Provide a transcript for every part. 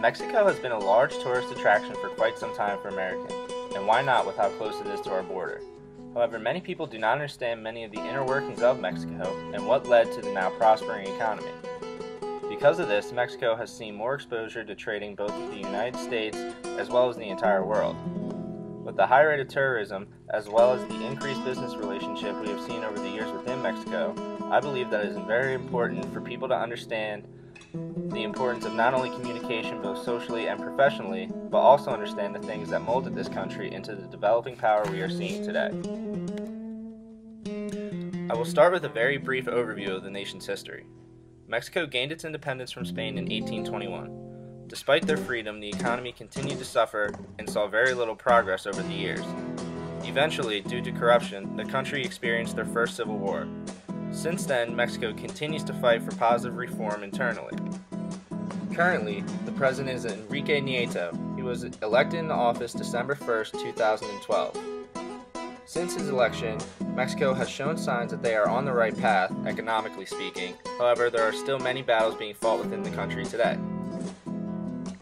Mexico has been a large tourist attraction for quite some time for Americans, and why not with how close it is to our border. However, many people do not understand many of the inner workings of Mexico and what led to the now prospering economy. Because of this, Mexico has seen more exposure to trading both with the United States as well as the entire world. With the high rate of tourism, as well as the increased business relationship we have seen over the years within Mexico, I believe that it is very important for people to understand the importance of not only communication both socially and professionally, but also understand the things that molded this country into the developing power we are seeing today. I will start with a very brief overview of the nation's history. Mexico gained its independence from Spain in 1821. Despite their freedom, the economy continued to suffer and saw very little progress over the years. Eventually, due to corruption, the country experienced their first civil war. Since then, Mexico continues to fight for positive reform internally. Currently, the president is Enrique Nieto. He was elected into office December 1st, 2012. Since his election, Mexico has shown signs that they are on the right path, economically speaking. However, there are still many battles being fought within the country today.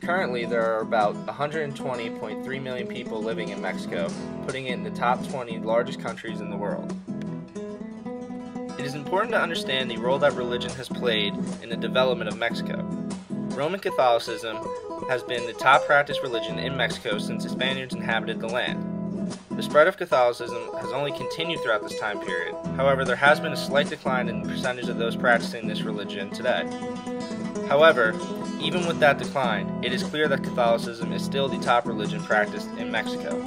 Currently, there are about 120.3 million people living in Mexico, putting it in the top 20 largest countries in the world. It is important to understand the role that religion has played in the development of Mexico. Roman Catholicism has been the top practiced religion in Mexico since the Spaniards inhabited the land. The spread of Catholicism has only continued throughout this time period. However, there has been a slight decline in the percentage of those practicing this religion today. However, even with that decline, it is clear that Catholicism is still the top religion practiced in Mexico.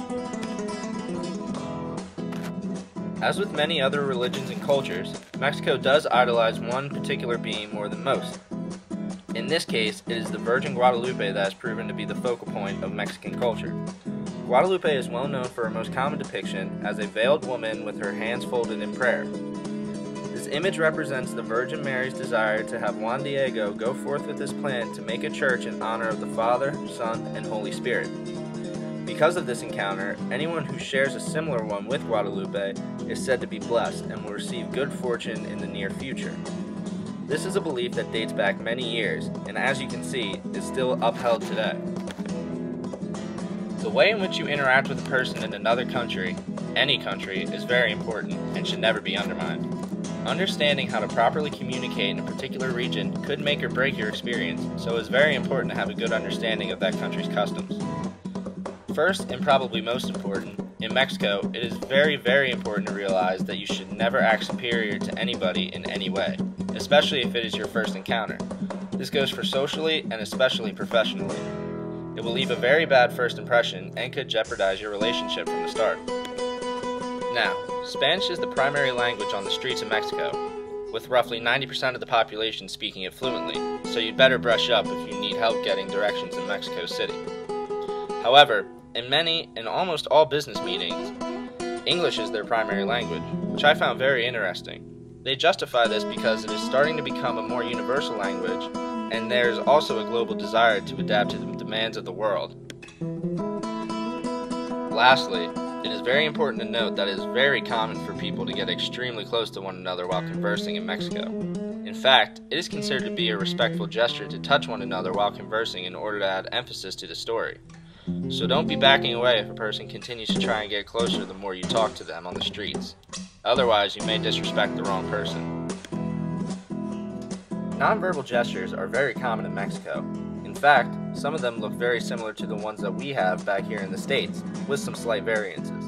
As with many other religions and cultures, Mexico does idolize one particular being more than most. In this case, it is the Virgin Guadalupe that has proven to be the focal point of Mexican culture. Guadalupe is well known for her most common depiction as a veiled woman with her hands folded in prayer. This image represents the Virgin Mary's desire to have Juan Diego go forth with his plan to make a church in honor of the Father, Son, and Holy Spirit. Because of this encounter, anyone who shares a similar one with Guadalupe is said to be blessed and will receive good fortune in the near future. This is a belief that dates back many years, and as you can see, is still upheld today. The way in which you interact with a person in another country, any country, is very important and should never be undermined. Understanding how to properly communicate in a particular region could make or break your experience, so it is very important to have a good understanding of that country's customs. First, and probably most important, in Mexico, it is very, very important to realize that you should never act superior to anybody in any way, especially if it is your first encounter. This goes for socially and especially professionally. It will leave a very bad first impression and could jeopardize your relationship from the start. Now, Spanish is the primary language on the streets of Mexico, with roughly 90% of the population speaking it fluently, so you'd better brush up if you need help getting directions in Mexico City. However, in many and almost all business meetings, English is their primary language, which I found very interesting. They justify this because it is starting to become a more universal language, and there is also a global desire to adapt to the demands of the world. Lastly, it is very important to note that it is very common for people to get extremely close to one another while conversing in Mexico. In fact, it is considered to be a respectful gesture to touch one another while conversing in order to add emphasis to the story. So don't be backing away if a person continues to try and get closer the more you talk to them on the streets. Otherwise, you may disrespect the wrong person. Nonverbal gestures are very common in Mexico. In fact, some of them look very similar to the ones that we have back here in the States, with some slight variances.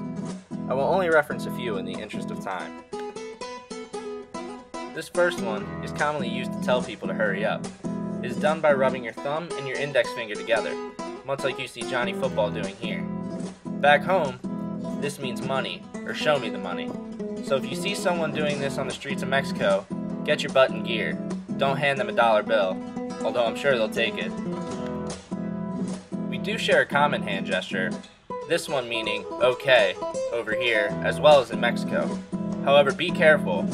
I will only reference a few in the interest of time. This first one is commonly used to tell people to hurry up. It is done by rubbing your thumb and your index finger together, much like you see Johnny Football doing here. Back home, this means money, or show me the money. So if you see someone doing this on the streets of Mexico, get your butt in gear. Don't hand them a dollar bill, although I'm sure they'll take it. We do share a common hand gesture, this one meaning okay over here as well as in Mexico. However, be careful,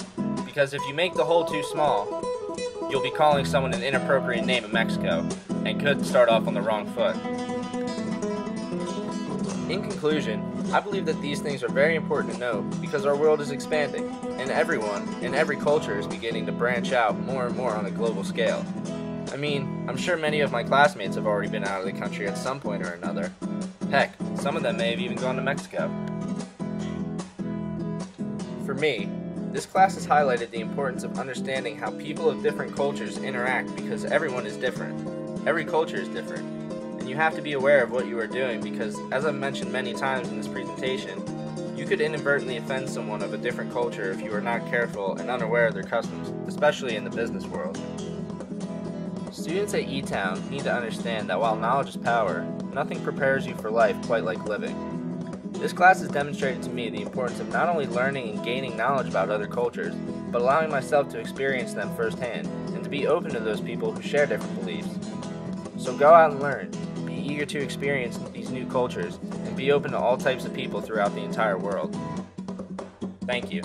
because if you make the hole too small, you'll be calling someone an inappropriate name in Mexico and could start off on the wrong foot. In conclusion, I believe that these things are very important to note because our world is expanding, and everyone in every culture is beginning to branch out more and more on a global scale. I mean, I'm sure many of my classmates have already been out of the country at some point or another. Heck, some of them may have even gone to Mexico. For me, this class has highlighted the importance of understanding how people of different cultures interact because everyone is different. Every culture is different, and you have to be aware of what you are doing because, as I've mentioned many times in this presentation, you could inadvertently offend someone of a different culture if you are not careful and unaware of their customs, especially in the business world. Students at E-Town need to understand that while knowledge is power, nothing prepares you for life quite like living. This class has demonstrated to me the importance of not only learning and gaining knowledge about other cultures, but allowing myself to experience them firsthand and to be open to those people who share different beliefs. So go out and learn, be eager to experience these new cultures, and be open to all types of people throughout the entire world. Thank you.